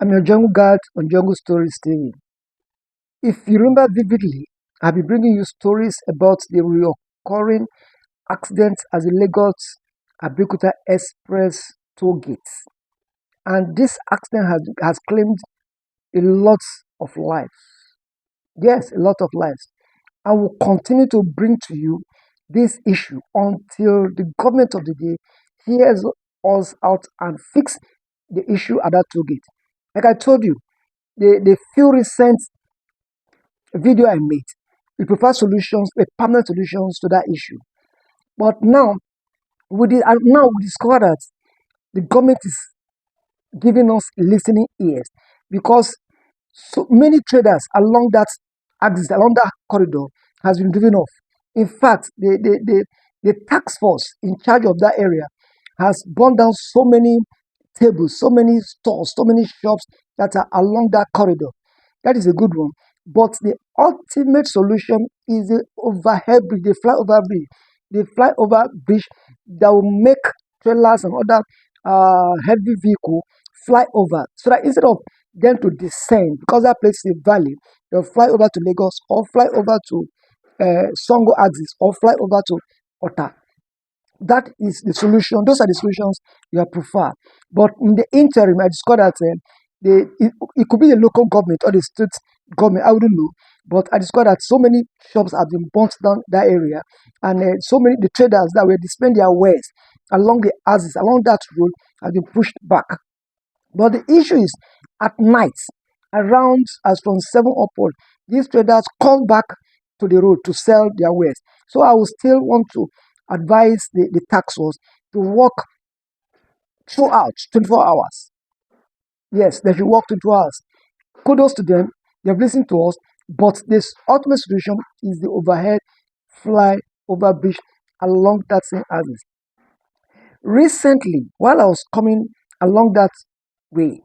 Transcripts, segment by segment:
I'm your jungle guide on Jungle Stories TV. If you remember vividly, I'll be bringing you stories about the recurring accidents at the Lagos Abeokuta Express Tollgate. And this accident has claimed a lot of lives. Yes, a lot of lives. I will continue to bring to you this issue until the government of the day hears us out and fix the issue at that tollgate. Like I told you, the few recent video I made, we prefer solutions, permanent solutions to that issue. But now, now we discover that the government is giving us listening ears because so many traders along that axis, along that corridor, has been driven off. In fact, the task force in charge of that area has burned down so many tables, so many stores, so many shops that are along that corridor. That is a good one. But the ultimate solution is the overhead bridge, the flyover bridge that will make trailers and other heavy vehicle fly over, so that instead of them to descend because that place is a valley, they'll fly over to Lagos or fly over to Songo axis or fly over to Ota. That is the solution. Those are the solutions you have prefer. But in the interim, I discovered that it could be the local government or the state government. I wouldn't know. But I discovered that so many shops have been burnt down that area, and so many the traders that were displaying their wares along the axis, along that road, have been pushed back. But the issue is at night, around as from 7 upward, these traders come back to the road to sell their wares. So I will still want to advise the tax force to work throughout 24 hours. Yes, they should work 24 hours. Kudos to them. They've listened to us. But this ultimate solution is the overhead fly over bridge along that same axis. Recently, while I was coming along that way,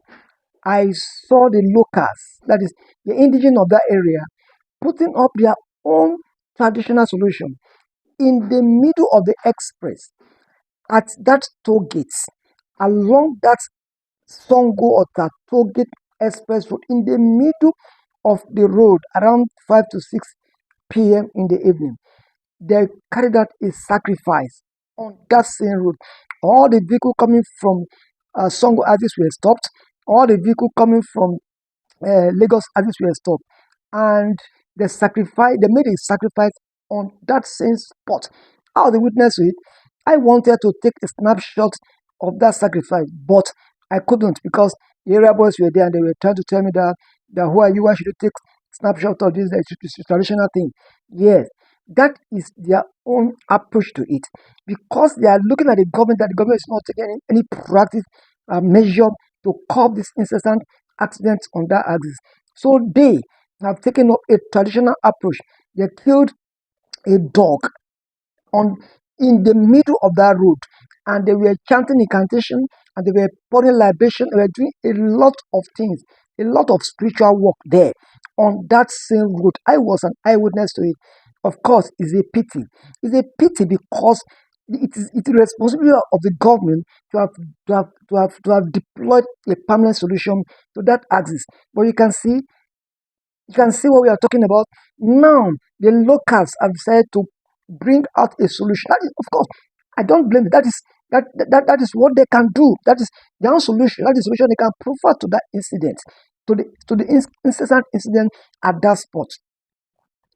I saw the locals, that is the indigenous of that area, putting up their own traditional solution in the middle of the express at that toll gate, along that Songo or that toll gate express road, in the middle of the road around 5 to 6 p.m. in the evening. They carried out a sacrifice on that same road. All the vehicle coming from Songo axis were stopped. All the vehicle coming from Lagos axis were stopped, and they made a sacrifice on that same spot. I was a witness to it. I wanted to take a snapshot of that sacrifice, but I couldn't because the area boys were there and they were trying to tell me that who are you? Why should you take snapshot of this? It's a traditional thing. Yes, that is their own approach to it because they are looking at the government that the government is not taking any proactive measure to curb this incessant accidents on that axis. So they have taken up a traditional approach. They killed a dog on in the middle of that road, and they were chanting incantation and they were pouring libation. They were doing a lot of things, a lot of spiritual work there on that same road. I was an eyewitness to it. Of course, it's a pity. It's a pity because it is the responsibility of the government to have to have deployed a permanent solution to that axis. But you can see what we are talking about. Now the locals have decided to bring out a solution. That is, of course, I don't blame it. That is what they can do. That is their own solution. That is the solution they can provide to that incident, to the incessant incident at that spot.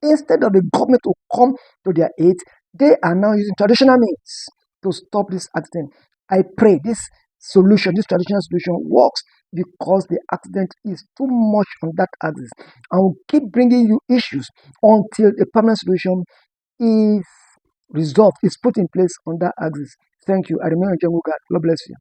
Instead of the government to come to their aid, they are now using traditional means to stop this accident. I pray this traditional solution works because the accident is too much on that axis. I will keep bringing you issues until a permanent solution is resolved, is put in place on that axis. Thank you. I remain a jungle guard. God bless you.